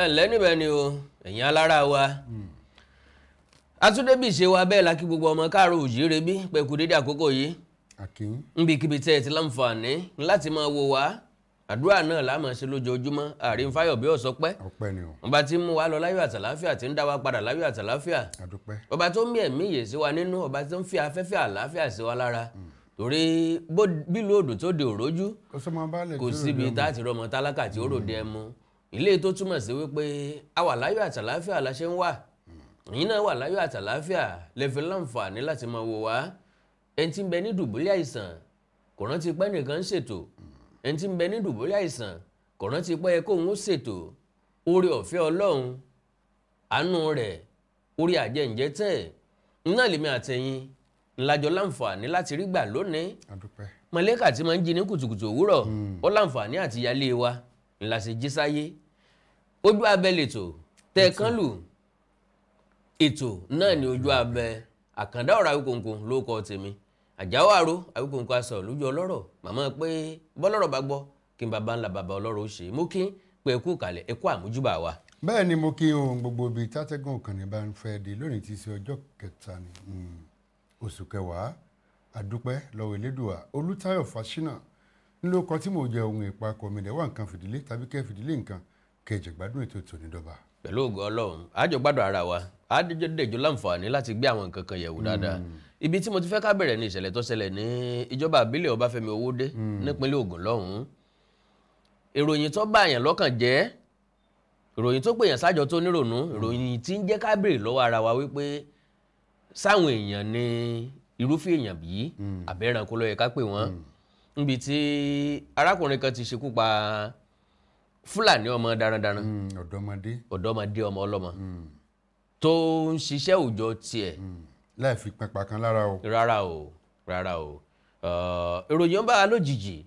ǹlẹ́ níbẹ̀ ni o ẹ̀yin alára wa atúndébì ṣe wa bẹ́ẹ̀ lákì gbogbo ọmọ káàrọ̀ òjíire bí pẹ̀kú dédé àkókò yìí níbikíbi tẹ́ ẹ ti láǹfààní láti máa wo wa àdúrà náà la máa ṣe lójoojúmọ́ àárín fáyọ̀bí ọ̀sọ́pẹ́ ọba tí ń mú wa lọ láyọ̀ àtàláfíà tí ń dá wa padà láyọ̀ àtàláfíà ọba tó ń mí ẹ̀mí yè sí wa nínú ọba tó ń fi afẹ́fẹ́ àláfíà sí wa lára torí bílù òdùn tó de òrójú kò síbi tá a ti rọmọ tálákà tí ó ròde ẹmu ilé tó túmọ̀ sí wípé a wà láyọ̀ àtàláfíà la ṣe ń wà yín náà wà láyọ̀ àtàláfíà lè fi láǹfààní láti máa wò wá ẹni tí ń bẹ ní dùbúlẹ̀ àìsàn kò rántí pé nìkan ń ṣètò ẹni tí ń bẹ ní dùbúlẹ̀ àìsàn kò rántí pé ẹ kóun ó ṣètò oore ọ̀fẹ́ ọlọ́run àánú rẹ̀ orí àjẹǹjẹ tẹ̀ náà lèmi àtẹ̀yìn ńlájọ láǹfààní láti rí gbà lónìí mọ̀lẹ́kà tí máa ń jí ní kùtùkùtù òwúrọ̀ ó láǹfààní àti yálé wa ńlá ṣe jí sáyé ojú abẹ lètò tẹ̀ẹ̀kan lù ètò náà ni ojú abẹ àkàndá ọ̀rọ̀ Awíkonko ló kọ́ tèmi àjáwó àró Awíkonko aṣọ lójú ọlọ́rọ̀ màmá pé bọ́lọ́rọ̀ bá gbọ́ kí n bàbá ńlá bàbá ọlọ́rọ̀ ó ṣe mú kí pé ẹkú kalẹ̀ ẹkú àmójúbà wa. bẹ́ẹ̀ ni mo kí ohun gbogbo bíi tátẹ́gùn kan ní bá ń fẹ́ di lónìí tí í ṣe ọjọ́ kẹta ní oṣù kẹwàá àdúpẹ́ lọ́wọ́ Elédùà Olútáyọ̀ Fáṣínà nílò kan tí mo jẹ ohun ìpakọ̀ mi lẹ́wà nǹkan fìdílé tàbí kẹ́ fìdílé nǹkan kẹjẹ gbádùn ètò tòní dọ́ba. pẹ̀lú ògo Ọlọ́run àjọ gbádùn ara wa àdéjọ́ láǹfààní láti gbé àwọn nǹkan kan yẹ̀wò dáadáa ibi tí mo ti fẹ́ ká bẹ̀rẹ̀ ní ìṣẹ̀lẹ̀ tó ṣẹlẹ̀ ní ìjọba àbílẹ̀ Ọbáfẹ́mi Owódé nípínlẹ̀ Ògùn lọ́hùn-ún ìròyìn tó bá àyàn lọ́kàn jẹ́ ìròyìn tó pèèyàn sájọ tó nírònú ìròyìn tí ń jẹ́ ká béèrè lọ́wọ́ ara wa wípé sáwọn èèyàn ní irúfẹ́ èèyàn bí àbẹ̀rànkó ló yẹ ká pè wọ́n níbi tí arákùnrin kan ti ṣekú pa Fúlàní ọmọ darandaran ọ̀dọ́mọdé ọmọ ọlọ́mọ tó ń ṣiṣẹ́ òòjọ́ tiẹ̀ láì fi pẹpà kan lára o. rárá o ìròyìn ń bá a lójijì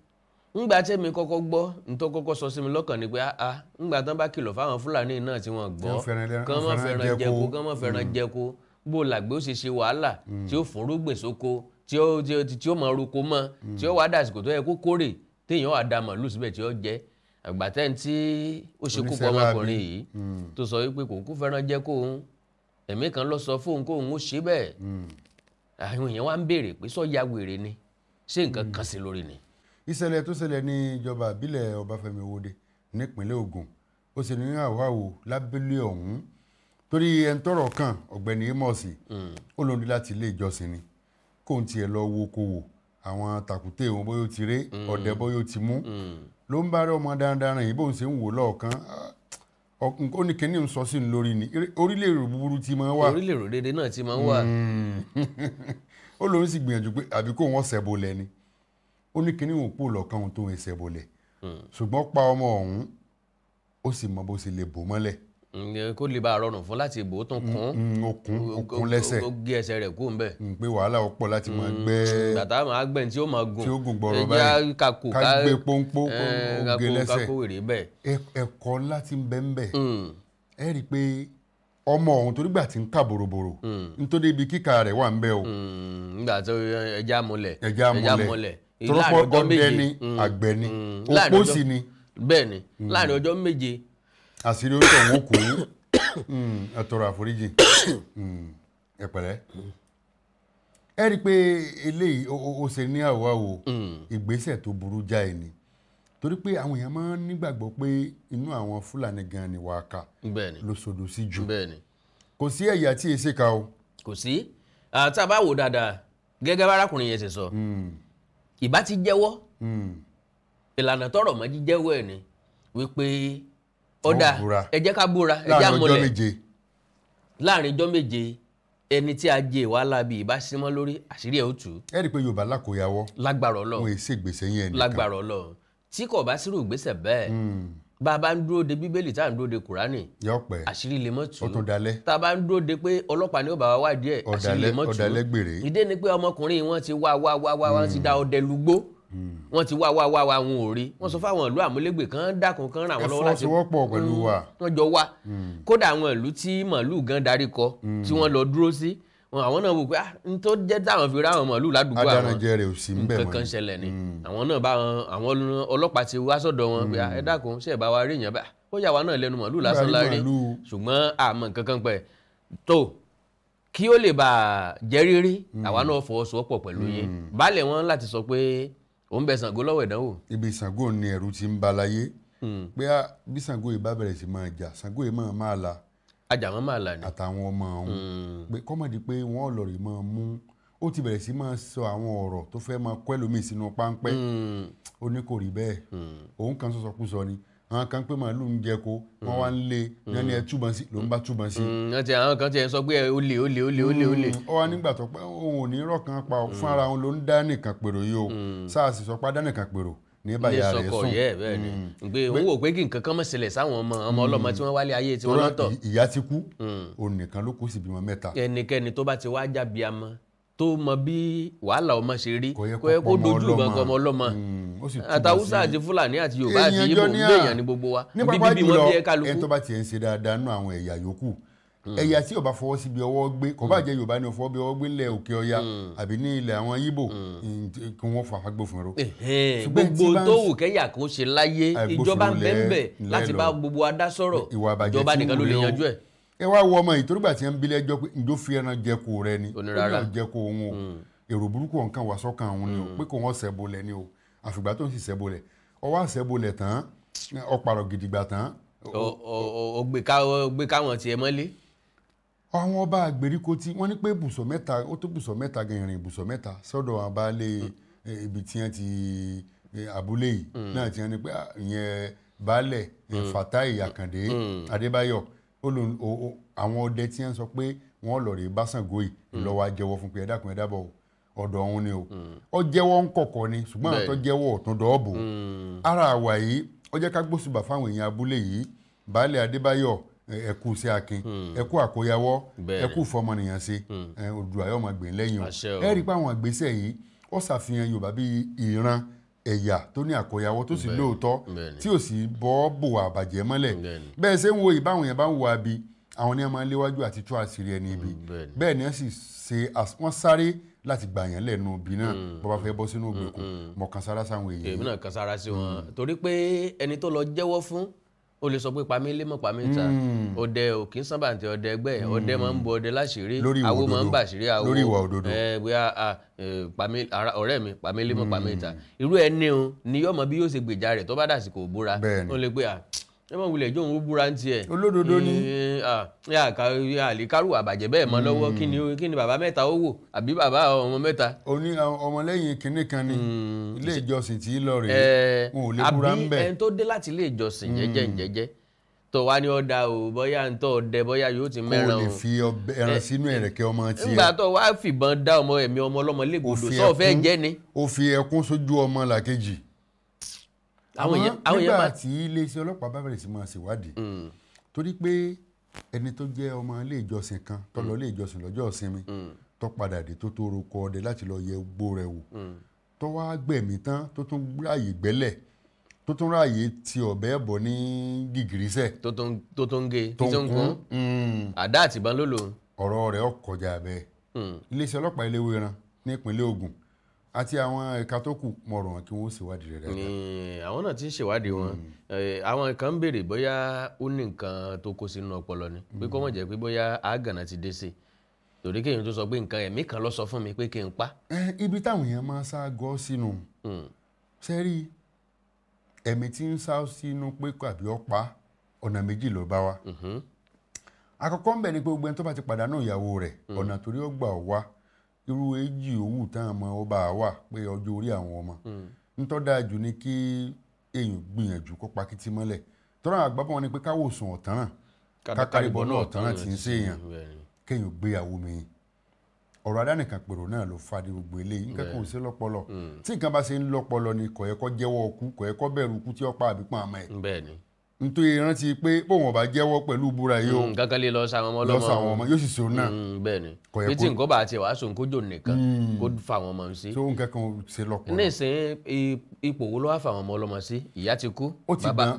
ńgbà tẹ́mi kọ́kọ́ gbọ́ nítorí kọ́kọ́ sọ sí mi lọ́kàn ni pé ńgbà tán bá kìlọ̀ fáwọn Fúlàní náà tí wọ́n gbọ́ kán má fẹ́ràn jẹko bó làgbé ó ṣe wàhálà tí ó fún rúgbìn sóko tí ó máa roko mọ́ tí ó wá dàsìkò tó yẹ kó kórè téèyàn wà dá màlúù síbẹ̀ tí ó jẹ́ àgbàtẹ́ni tí ó ṣekú pa ọmọkùnrin yìí tó sọ wípé kò kú fẹ́ràn jẹ́ kóun ẹ̀mí kan lọ sọ fóun kóun ó ṣe bẹ́ẹ̀ àwọn èèyàn wá ń béèrè pé sọ ya wèrè ni ṣé nǹkan kan sí lórí ni. ìṣẹ̀lẹ̀ tó ṣẹlẹ̀ ní ìjọba ìbílẹ̀ Ọbáfẹ́mi Owódé nípínlẹ̀ Ògùn ó sì ní àwáwò lábẹ́lẹ̀ ọ̀hún torí ẹni tọ́rọ̀ kàn ọ̀gbẹ́ni Amos ó lòdì láti ilé ìjọsìn ni kóun tiẹ̀ lọ wo kówó àwọn tàkùté òun bóyá ó ti ré ọ̀dẹ bóyá ó ti mú ló ń bá rí ọmọ darandaran yìí bóun ṣe ń wò lọ́ọ̀kan ó ní kíní ń sọ sí ní lórí ni orílẹ̀ èrò búburú ti máa ń wà. orílẹ̀ èrò dédé náà ti máa ń wà. ó lóun sì gbìyànjú pé àbí kó wọ́n ṣẹ̀bọlẹ̀ ni ó ní kíní òun pò lọ́ọ̀kan òun tó ń ṣẹ̀bọlẹ̀ ṣùgbọ́n pa ọmọ ọ̀hún ó sì mọ bó ṣe lè bò mọ́lẹ̀. kó lè bá a rọrùn fún láti bò ó tún okun lẹ́sẹ̀ ó gé ẹsẹ̀ rẹ̀ kó ń bẹ̀. pé wàhálà ó pọ̀ láti máa gbẹ́ bàtà máa gbẹ̀ tí ó máa gùn tí ó gùn gbọ̀rọ̀ báyìí ká gbé pọ́npọ́ gé lẹ́sẹ̀ ẹ̀kọ́ láti ń bẹ́ ń bẹ̀ ẹ rí i pé ọmọ ọ̀hún torí gbà tí ń kà bòròbòrò nítorí ibi kíkà rẹ̀ wà ń bẹ̀ o. nígbà tó ẹja múlẹ̀ tọ́lọ́pọ̀ ọdẹ ni àgbẹ̀ ni opó sì ni. bẹ́ẹ̀ ni láàrin ọjọ́ méje àṣírí oríṣi ọ̀hún kù ẹ tọrọ àforíjì ẹ pẹ̀lẹ́ ẹ rí i pé eléyìí ó ṣe ní àwòwò ìgbésẹ̀ tó burú jáì ni torí pé àwọn èèyàn máa ń nígbàgbọ́ pé inú àwọn Fúlàní gan ni wàá kà ló sọdọ̀ sí jù kò sí ẹ̀yà tí èsì ká o. kò sí tá a bá wò dáadáa gẹ́gẹ́ bá arákùnrin yẹn ṣe sọ ìbá ti jẹ́wọ́ ìlànà tọrọ mọ́ jíjẹ́wọ́ ẹ̀ ni wípé ọ̀dà ẹ jẹ́ ká búra ẹ jẹ́ àmọ́lẹ̀ láàrin ọjọ́ méje ẹni tí a jẹ wàhálà bíi ìbá símọ́ lórí àṣírí ẹ̀ ó tú. ẹ rí i pé Yorùbá lákòóyàwó lágbára Ọlọ́run wọn èsì ìgbésẹ̀ yẹn nìkan lágbára Ọlọ́run tí kò bá sírò ìgbésẹ̀ bẹ́ẹ̀ bá a bá ń dúró de Bíbélì tá à ń dúró de Kùránì àṣírí lè mọ́ tú tá a bá ń dúró de pé ọlọ́pàá ni ó bá wa wádìí ẹ̀ àṣírí lè mọ́ tú ìdí ni pé ọmọkùnrin wọn ti wá wọn ti da ọdẹ lùgbó wọ́n ti wá wọn ò rí wọ́n sọ fáwọn ìlú àmúlégbè kan dákun kan ràn wọ́n lọ́wọ́ láti fọwọ́sowọ́pọ̀ pẹ̀lú wa wọ́n jọ wá kódà àwọn ìlú tí màálùú gan darí kọ tí wọ́n lọ dúró sí àwọn náà wò pé n tó jẹ́ táwọn fi ráwọn màálùú ládùúgbò àwọn adáranjẹ rẹ̀ ò sí ń bẹ̀ mọ́ kankan ṣẹlẹ̀ ni àwọn náà bá àwọn ọlọ́pàá ti wá sọ́dọ̀ wọn pé ẹ dákun ṣe bá wa rí èèyàn bá ó yà wá náà lẹ́nu màálù lásán lárí ṣùgbọ́n àmọ́ nǹkan kan pẹ̀ tó kí ó lè bá jẹ́ rírí àwa náà fọwọ́sowọ́pọ̀ pẹ̀lú yín baálẹ̀ wọn láti sọ pé òun bẹ Ṣàngó lọ́wọ́ ìdánwò. ibi Ṣàngó ni ẹ̀rù ti ń ba láyé pé bí Ṣàngó yìí bá bẹ̀rẹ̀ sí máa jà Ṣàngó yìí máa la ajàmọ́ máa là ní. àtàwọn ọmọ ọ̀hún pé kọ́mọ̀dé pé wọ́n lọ rí máa mú ó ti bẹ̀rẹ̀ sí máa sọ àwọn ọ̀rọ̀ tó fẹ́ máa kọ́ ẹlòmíì sínú páńpẹ́ ó ní kò rí bẹ́ẹ̀ òun kan sọ̀sọ̀kúsọ ni àwọn kan pé màálù ń jẹ ko wọ́n wá ń lé ní ẹ túbọ̀ sí ló ń bá túbọ̀ sí. àwọn kan ti ẹ̀ sọ pé ó lè. ó wá nígbà tó pé òun ò ní rọ̀kan pa fún ara òun ló ń dá nìkan pèrò yìí o SARS sọ pé dá nìkan pèrò ní báyà rẹ̀ sùn. pé òun wò pé kí nǹkan kan mọ̀ sílẹ̀ sáwọn ọmọ ọlọ́mọ tí wọ́n wálé ayé tí wọ́n lọ́tọ̀. ìyá ti kú òun nìkan ló kó sì bímọ 3. ẹnikẹ́ni tó bá ti wá jábí amọ́ tó mọ bí wàhálà ọmọ ṣe rí kó yẹ kó dojú ìbọn kọ ọmọ ọlọ́mọ àtàwùsá àti Fúlàní àti Yorùbá àti Ìgbò gbèyàn ní gbogbo wa ní pápá jùlọ ẹni tó bá tiẹ̀ ń ṣe dáadáa nú àwọn ẹ̀yà yòókù ẹ̀yà tí ó bá fọwọ́ síbi ọwọ́ gbé kò bá jẹ́ Yorùbá ni ó fọwọ́ bí ọwọ́ gbé ńlẹ̀ Òkè Ọya àbí ní ilẹ̀ àwọn Ìgbò kí wọ́n fà agbófinró. gbogbo tó wù kẹ́yà kó ṣe láyé ìjọba ń bẹ́ẹ̀ láti bá gbogbo adá sọ̀rọ̀ ìjọba nìkan ló lè yanjú ẹ̀. ẹ wá wo ọmọ ìtòrúgbà tí ń bilẹ̀ ẹjọ́ pé ǹjọ́ fi ẹran jẹko rẹ ni ó náà jẹko òun o èrò burúkú ọ̀nkan wà sọ́kàn òun ni o pé kò wọ́n ṣẹ́bolẹ̀ ni o àfìgbà tó ń sì ṣẹ́bolẹ̀ ọwọ́ àṣẹ́bolẹ̀ tán ọ̀pàrọ̀ gidigba tán. ó gbé káwọn tiẹ̀ mọ́lé. àwọn ọba àgbèríko tí wọ́n ní pé bùsọ̀ mẹ́ta ó tó bùsọ̀ mẹ́ta gan ìrìn bùsọ̀ mẹ́ta sọ́dọ̀ àbálẹ̀ ibi tí wọ́n ti abúlé yìí náà tí wọ́n ní pé ìyẹn baálẹ̀ Fatai Akande Adébáyọ̀ àwọn ọdẹ tí wọ́n sọ pé wọ́n lọ rè bá Ṣàngó yìí lọ́wọ́ ajẹ́wọ́ fún pé ẹ̀dákun ẹ̀dábọ̀ ọ̀dọ̀ ọ̀hún ni o ọ jẹ́wọ́ ń kọ̀kọ̀ ni ṣùgbọ́n àwọn tó jẹ́wọ́ ọ̀tún dọ́ọ̀bù ara àwà yìí ó jẹ́ ká gbóṣùbà fáwọn èèyàn abúlé yìí baálẹ̀ Adébáyọ̀ ẹ̀kú sí akin ẹ̀kú àkóyawọ́ ẹ̀kú fọmọnìyàn sí Oòduà yóò máa gbìn lẹ́yìn o ẹ rí i pé àwọn ìgbésẹ̀ yìí ó ṣàfihàn Yorùbá bíi ìran ẹ̀yà tó ní àkóyawọ́ tó sì lóòótọ́ tí ò sì bọ́ bò àbàjẹ́ mọ́lẹ̀ bẹ́ẹ̀ ṣe ń wo ìbáwọn yẹn bá ń wo abi àwọn ní a máa léwájú àti tú àṣírí ẹni ibi bẹ́ẹ̀ ni wọ́n sáré láti gbà yẹn lẹ́nu òbí náà bó bá fẹ́ bọ́ sínú ògbèkùn mọ̀ kan sára sáwọn èèyàn. èmi náà kan sára sí wọn torí pé ẹni tó lọ jẹ́wọ́ fún ó lè sọ pé pamí lé mọ́ pamí ta ọdẹ òkín sábàǹtì ọdẹ ẹgbẹ́ ọdẹ máa ń bọ ọdẹ láṣìírí àwo máa ń bàṣírí àwo lórí ìwà òdodo ọ̀rẹ́ mi pamí lé mọ́ pamí ta irú ẹni o ni yọmọ bí yóò ṣe gbèjà rẹ̀ tó bá dàsìkò búra ó lè pé ẹ mọ̀ wulẹ̀ jóun ó búra ń tiẹ̀. olódodo ni. àlìkárù àbàjẹ́ bẹ́ẹ̀ mọ́ lọ́wọ́ kí ni bàbá mẹ́ta ó wò àbí bàbá ọmọ mẹ́ta. oní ọmọlẹ́yìn kìnnì kan ni ilé ìjọsìn tí lọ rèé wọn ò lè búra ń bẹ̀. àbí ẹni tó dé láti ilé ìjọsìn jẹ́jẹ́ tó wá ní ọ̀dà o bóyá ń tọ́ ọdẹ bóyá yóò ti mẹ́ràn o. kò lè fi ẹran sínú ẹ̀rẹ̀kẹ́ ọmọ tiẹ̀. nígbà tó wá fìbọn dá ọmọ ẹ̀mí ọmọ ọlọ́mọ légbodò sọ́ọ̀ fẹ́ jẹ́ ni. ó fi ẹkún sójú ọmọ làkejì nígbà tí iléeṣẹ́ ọlọ́pàá bá bẹ̀rẹ̀ sí máa ṣèwádìí torí pé ẹni tó jẹ́ ọmọ ilé ìjọsìn kan tó lọ ilé ìjọsìn lọ́jọ́ ìsinmi tó padà dé tó roko ọdẹ láti lọ yẹ gbó rẹ̀ wò tó wá gbẹ̀mí tán tó tún ráàyè gbẹ́lẹ̀ tó tún ráàyè ti ọ̀bẹ bọ̀ ní gìgìrísẹ̀ tó tún gé tó ń kún àdá àtìbọn ló lò. ọ̀rọ̀ rẹ̀ ó kọjá bẹ́ẹ̀ iléeṣẹ́ ọlọ́pàá Eléwéran ní ìpínlẹ̀ Ògùn àti àwọn ẹ̀ka tó kù mọ̀rọ̀ wọn kí wọ́n ṣèwádìí rẹ̀ dáadáa. àwọn náà ti ń ṣèwádìí wọn àwọn kan ń béèrè bóyá ó ní nǹkan tó kó sínú ọpọlọ ni pé kó mọ̀ jẹ́ pé bóyá àgànà ti dé sí torí kéèyàn tó sọ pé nǹkan ẹ̀mí kan ló sọ fún mi pé kí n pa. ibi táwọn èèyàn máa sá gọ́ sínú sẹ́rí ẹ̀mí tí ń sá sínú pé àbí ọ̀pá ọ̀nà méjì ló bá wa. àkọ́kọ́ ń bẹ̀ ni pé gbogbo ẹni tó bá ti pàdánù ìyàwó rẹ̀ ọ̀nà torí ó gbà wá irú èjì òwú táwọn ọmọ ọba wà pé ọjọ́ orí àwọn ọmọ nítọ́ dáa jù ní kí èèyàn gbìyànjú kó pakítí mọ́lẹ̀ tọ́ra àgbàbọ̀ wọn ni pé káwòsàn ọ̀tánràn kákàríbọ̀ náà ọ̀tánràn tí ń ṣèyàn kéèyàn gbéyàwó mi ọ̀rọ̀ adánìkan pèrò náà ló fàdé gbogbo eléyìí nǹkan kò sí lọ́pọlọ tí nǹkan bá ṣe ń lọ́pọlọ ni kò yẹ kó jẹ́wọ́ ọkú kò yẹ kó bẹ̀rù ikú tí ó pa àbípọ̀n àmọ́ ẹ̀ nítorí rántí pé bóun ọba jẹ́wọ́ pẹ̀lú búra yìí o kankan lè lọ sáwọn ọmọ lọ sáwọn ọmọ yóò sì so náà bẹ́ẹ̀ni bí tí nǹkan bá tiẹ̀ wá so nǹkó jò nìkan kó fa àwọn ọmọ sí. tó nǹkan kan ṣe lọ́pọ̀ nísìnyí ipò wo ló wá fa àwọn ọmọ ọlọ́mọ sí ìyá ti kú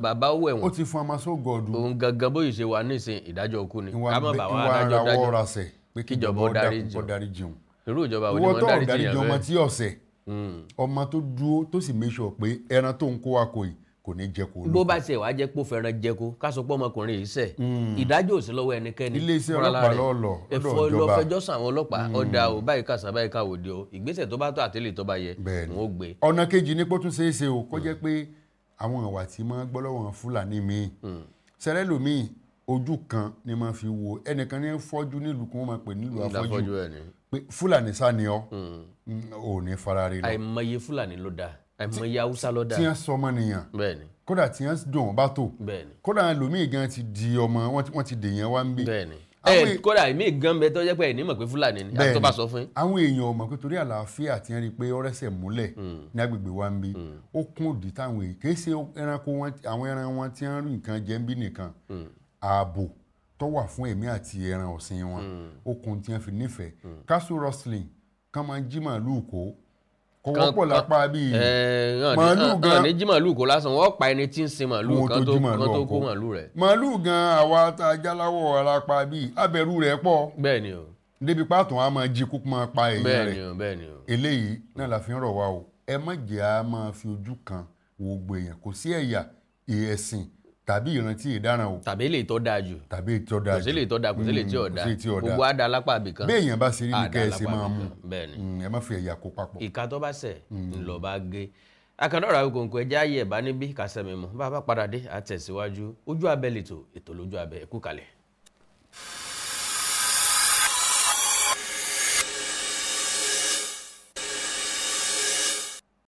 bàbá ó wẹ̀ wọ́n ó ti fún ọmọ sógọ̀ọ̀dù òun gangan bóyì ṣe wà nísìnyí ìdájọ́ kú ni ká má bà wá adájọ́ dájọ́ kíjọba ó dárí jìn irú ìjọba wo ni wọ́n dárí jìn ọmọ tí ọ̀sẹ̀ ọmọ tó dúró tó sì make sure pé ẹran tó ń kó wa kò kò ní jẹko olóko. bó bá tiẹ̀ wá jẹ́ pé ó fẹ́ràn jẹko ká sọ pé ọmọkùnrin yìí ṣẹ̀ ìdájọ́ ò sí lọ́wọ́ ẹnikẹ́ni. iléeṣẹ́ ọlọ́pàá lọ́ọ̀lọ́ ẹ̀fọ́ lọ fẹjọ́ sùn àwọn ọlọ́pàá ọ̀dà ò báyìí kàṣà báyìí káwòdì o ìgbésẹ̀ tó bá tó àtẹ́lẹ̀ tó bá yẹ wọn ó gbé. ọ̀nà kejì ní pé tún ṣeé ṣe o kó jẹ́ pé àwọn ìwà tí máa gbọ́ lọ́wọ́ Fúlàní míì sẹ́rẹ́ lòmíì ojú kan ni máa fi wo ẹnìkan ní fọ́jú nílùú kí wọ́n máa pè nílùú afọ́jú pé Fúlàní sá ni ọ́ ò ní fara rí lọ. àìmọye Fúlàní ló dáa àìmọye Haúsá ló dáa. tí wọ́n sọ ọmọ nìyàn bẹ́ẹ̀ni kódà tí wọ́n dùn wọ́n bá tó kódà lòmíì gan ti di ọmọ wọ́n ti dèyàn wá ń bí. bẹ́ẹ̀ni kódà èmi gan bẹ tó jẹ́ pé ẹ̀ ní mọ̀ pé Fúlàní ni àti tó bá sọ fún yín. àwọn èèyàn mọ̀ pé torí àlàáfíà tí wọ́n rí i pé ọ̀rẹ́sẹ̀ múlẹ̀ ní agbègbè wa ń bí ó kún òdì táwọn èèyàn kì í ṣe ẹranko wọn àwọn ẹran wọn tí wọ́n rí nǹkan jẹ ń bí nìkan ààbò tó wà fún ẹ̀mí àti ẹran ọ̀sìn wọn okùn tí wọ́n fi nífẹ̀ẹ́ castle rustling kán máa jí màálùú kó wọ́pọ̀ lápá bíi màálùú gan ní jí màálùú kó lásán wọ́n pa ẹni tí ń sin màálùú kan tó kó màálùú rẹ̀. màálùú gan àwa tá a jáláwọ̀ alápá bíi abẹ̀rù rẹ̀ pọ̀. bẹ́ẹ̀ni o. débi pàtó a máa jí kó máa pa èèyàn rẹ̀. bẹ́ẹ̀ni o bẹ́ẹ̀ni o. eléyìí náà la fi ń rọ̀ wá o ẹ má jẹ́ a máa fi ojú kan wo gbogbo èèyàn kò sí ẹ̀yà ẹ̀sìn tàbí ìrántí ìdáràn o. tàbí èlé tó dáa jù. tàbí èlé tó dáa jù. kò sí èlé tó dáa kò sí èlé tí ò dáa gbogbo àdá lápá àbìkan. bẹ́ẹ̀ yẹn bá ṣe rí ní kẹ́ẹ̀sì máa mú ẹ má fi ẹ̀yà kó papọ̀. ìka tó bá ṣẹ̀ ńlọ bá gé. akandọ́ra Awikonko ẹja ayé ẹ̀ bá níbí kásẹ̀ mímọ́ bá a bá padà dé àtẹ̀síwájú ojú abẹ́ lètò ètò lójú abẹ́ ẹ̀kú kalẹ̀.